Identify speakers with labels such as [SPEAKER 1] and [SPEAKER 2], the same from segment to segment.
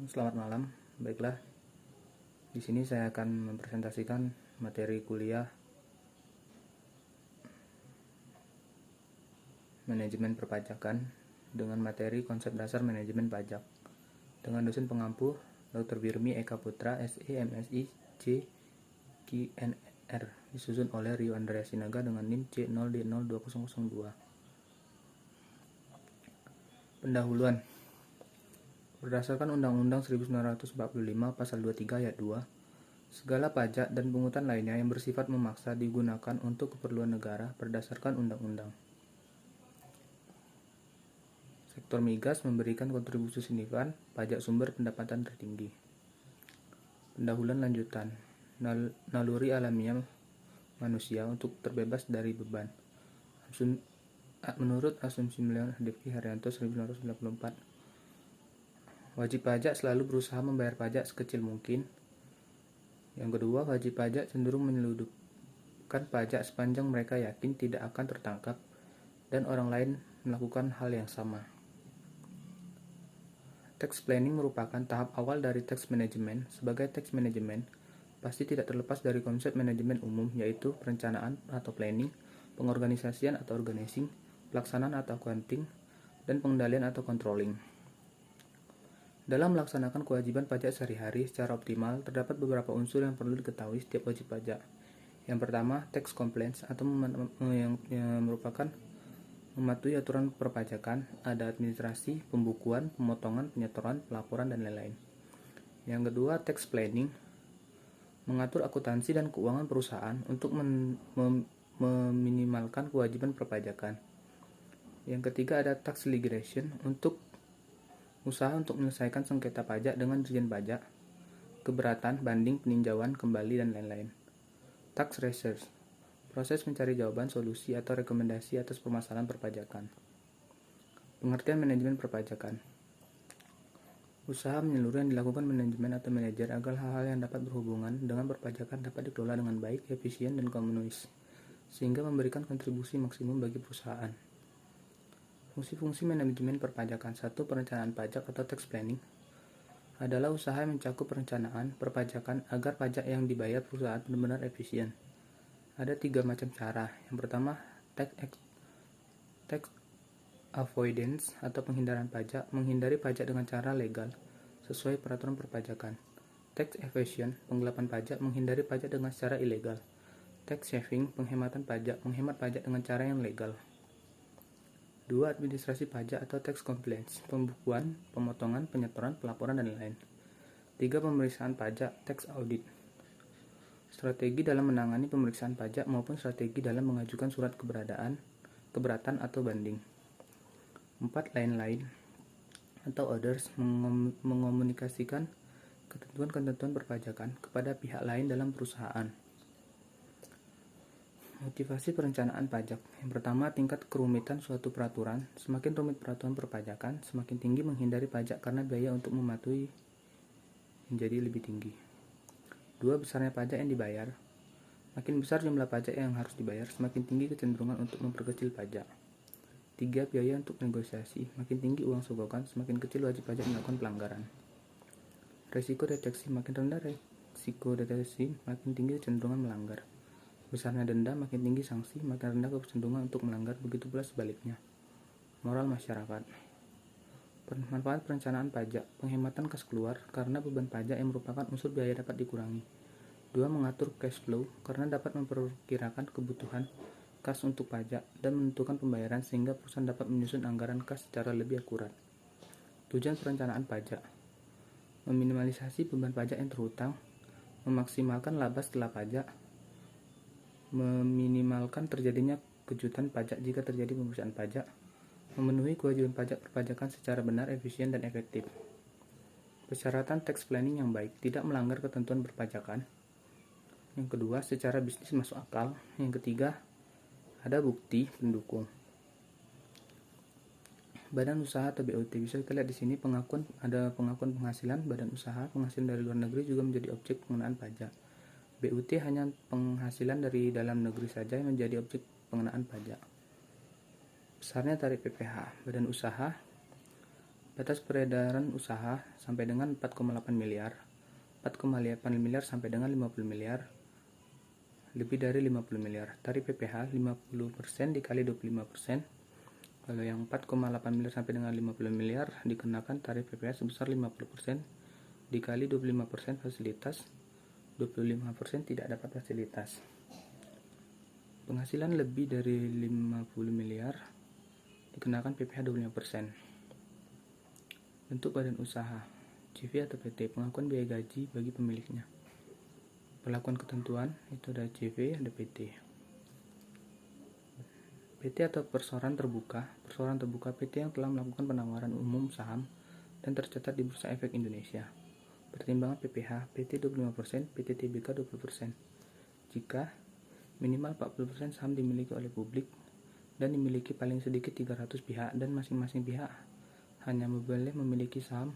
[SPEAKER 1] Selamat malam. Baiklah, di sini saya akan mempresentasikan materi kuliah Manajemen Perpajakan dengan materi konsep dasar manajemen pajak dengan dosen pengampu Dr. Birmi Eka Putra, SE, MSI, CQNR, disusun oleh Rio Andrea Sinaga dengan NIM C0D02002. Pendahuluan. Berdasarkan Undang-Undang 1945 Pasal 23 Ayat 2, segala pajak dan pungutan lainnya yang bersifat memaksa digunakan untuk keperluan negara berdasarkan undang-undang. Sektor migas memberikan kontribusi signifikan pajak sumber pendapatan tertinggi. Pendahuluan lanjutan. Naluri alamiah manusia untuk terbebas dari beban. Menurut asumsi Devki Haryanto 1994, wajib pajak selalu berusaha membayar pajak sekecil mungkin. Yang kedua, wajib pajak cenderung menyeludupkan pajak sepanjang mereka yakin tidak akan tertangkap dan orang lain melakukan hal yang sama. Tax planning merupakan tahap awal dari tax management. Sebagai tax management, pasti tidak terlepas dari konsep manajemen umum, yaitu perencanaan atau planning, pengorganisasian atau organizing, pelaksanaan atau accounting, dan pengendalian atau controlling. Dalam melaksanakan kewajiban pajak sehari-hari secara optimal, terdapat beberapa unsur yang perlu diketahui setiap wajib pajak. Yang pertama, tax compliance atau yang merupakan mematuhi aturan perpajakan, ada administrasi, pembukuan, pemotongan, penyetoran, pelaporan, dan lain-lain. Yang kedua, tax planning, mengatur akuntansi dan keuangan perusahaan untuk meminimalkan kewajiban perpajakan. Yang ketiga, ada tax litigation, untuk usaha untuk menyelesaikan sengketa pajak dengan Dirjen Pajak, keberatan, banding, peninjauan, kembali, dan lain-lain. Tax research, proses mencari jawaban, solusi, atau rekomendasi atas permasalahan perpajakan. Pengertian manajemen perpajakan. Usaha menyeluruh yang dilakukan manajemen atau manajer agar hal-hal yang dapat berhubungan dengan perpajakan dapat dikelola dengan baik, efisien, dan komunis, sehingga memberikan kontribusi maksimum bagi perusahaan. Fungsi-fungsi manajemen perpajakan. 1. Perencanaan pajak atau tax planning adalah usaha yang mencakup perencanaan perpajakan agar pajak yang dibayar perusahaan benar-benar efisien. Ada 3 macam cara. Yang pertama, tax avoidance atau penghindaran pajak, menghindari pajak dengan cara legal sesuai peraturan perpajakan. Tax evasion, penggelapan pajak, menghindari pajak dengan secara ilegal. Tax saving, penghematan pajak, menghemat pajak dengan cara yang legal. 2. Administrasi pajak atau tax compliance, pembukuan, pemotongan, penyetoran, pelaporan, dan lain-lain. 3. Pemeriksaan pajak, tax audit, strategi dalam menangani pemeriksaan pajak maupun strategi dalam mengajukan surat keberatan atau banding. 4. Lain-lain atau others, mengomunikasikan ketentuan-ketentuan perpajakan kepada pihak lain dalam perusahaan. Motivasi perencanaan pajak. Yang pertama, tingkat kerumitan suatu peraturan. Semakin rumit peraturan perpajakan, semakin tinggi menghindari pajak karena biaya untuk mematuhi menjadi lebih tinggi. 2. Besarnya pajak yang dibayar. Makin besar jumlah pajak yang harus dibayar, semakin tinggi kecenderungan untuk memperkecil pajak. 3. Biaya untuk negosiasi. Makin tinggi uang sogokan, semakin kecil wajib pajak melakukan pelanggaran. Risiko deteksi. Makin rendah risiko deteksi, makin tinggi kecenderungan melanggar. Besarnya denda, makin tinggi sanksi, makin rendah kecenderungan untuk melanggar, begitu pula sebaliknya. Moral masyarakat. Manfaat perencanaan pajak, penghematan kas keluar karena beban pajak yang merupakan unsur biaya dapat dikurangi. 2. Mengatur cash flow karena dapat memperkirakan kebutuhan kas untuk pajak dan menentukan pembayaran sehingga perusahaan dapat menyusun anggaran kas secara lebih akurat. Tujuan perencanaan pajak, meminimalisasi beban pajak yang terhutang, memaksimalkan laba setelah pajak, meminimalkan terjadinya kejutan pajak jika terjadi pemeriksaan pajak, memenuhi kewajiban pajak perpajakan secara benar, efisien, dan efektif. Persyaratan tax planning yang baik, tidak melanggar ketentuan perpajakan. Yang kedua, secara bisnis masuk akal. Yang ketiga, ada bukti pendukung. Badan usaha atau BUT, bisa kita lihat di sini ada pengakuan penghasilan badan usaha, penghasilan dari luar negeri juga menjadi objek pengenaan pajak. BUT hanya penghasilan dari dalam negeri saja yang menjadi objek pengenaan pajak. Besarnya tarif PPh. Badan usaha Batas peredaran usaha sampai dengan 4,8 miliar, 4,8 miliar sampai dengan 50 miliar, lebih dari 50 miliar. Tarif PPh 50% dikali 25%. Kalau yang 4,8 miliar sampai dengan 50 miliar dikenakan tarif PPh sebesar 50% dikali 25% fasilitas, 25% tidak dapat fasilitas. Penghasilan lebih dari 50 miliar dikenakan PPh 25%. Bentuk badan usaha JV atau PT, pengakuan biaya gaji bagi pemiliknya. Perlakuan ketentuan itu ada JV, ada PT. PT atau perseroan terbuka PT yang telah melakukan penawaran umum saham dan tercatat di Bursa Efek Indonesia. Pertimbangan PPh, PT 25%, PT TBK 20%. Jika minimal 40% saham dimiliki oleh publik dan dimiliki paling sedikit 300 pihak dan masing-masing pihak hanya boleh memiliki saham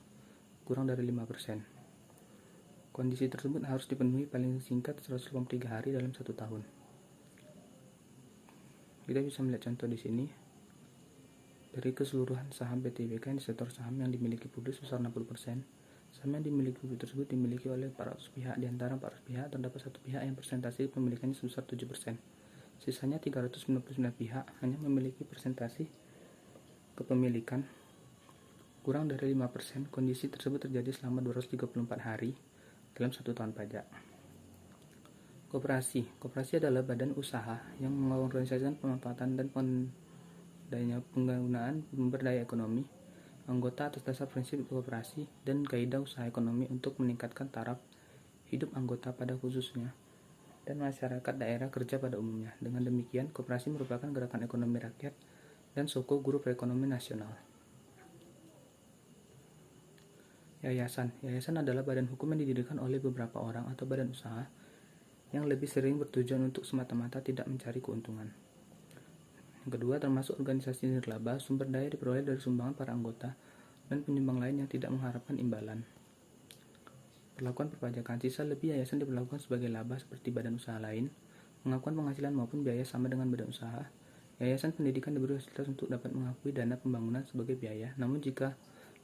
[SPEAKER 1] kurang dari 5%. Kondisi tersebut harus dipenuhi paling singkat 183 hari dalam 1 tahun. Kita bisa melihat contoh di sini. Dari keseluruhan saham PT TBK yang di sektor saham yang dimiliki publik sebesar 60%, saham yang dimiliki publik tersebut dimiliki oleh 400 pihak. Di antara 400 pihak terdapat satu pihak yang persentase pemilikannya sebesar 7%. Sisanya 399 pihak hanya memiliki persentase kepemilikan kurang dari 5%. Kondisi tersebut terjadi selama 234 hari dalam 1 tahun pajak. Koperasi adalah badan usaha yang mengorganisasikan pemanfaatan dan penggunaan sumber daya ekonomi anggota atas dasar prinsip koperasi dan kaidah usaha ekonomi untuk meningkatkan taraf hidup anggota pada khususnya dan masyarakat daerah kerja pada umumnya. Dengan demikian, koperasi merupakan gerakan ekonomi rakyat dan soko guru perekonomian nasional. Yayasan adalah badan hukum yang didirikan oleh beberapa orang atau badan usaha yang lebih sering bertujuan untuk semata-mata tidak mencari keuntungan. Yang kedua, termasuk organisasi nirlaba, sumber daya diperoleh dari sumbangan para anggota dan penyumbang lain yang tidak mengharapkan imbalan. Perlakuan perpajakan, sisa lebih yayasan diperlakukan sebagai laba seperti badan usaha lain. Pengakuan penghasilan maupun biaya sama dengan badan usaha. Yayasan pendidikan diberi fasilitas untuk dapat mengakui dana pembangunan sebagai biaya, namun jika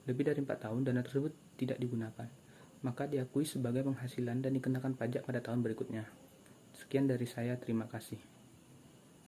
[SPEAKER 1] lebih dari 4 tahun dana tersebut tidak digunakan, maka diakui sebagai penghasilan dan dikenakan pajak pada tahun berikutnya. Sekian dari saya, terima kasih.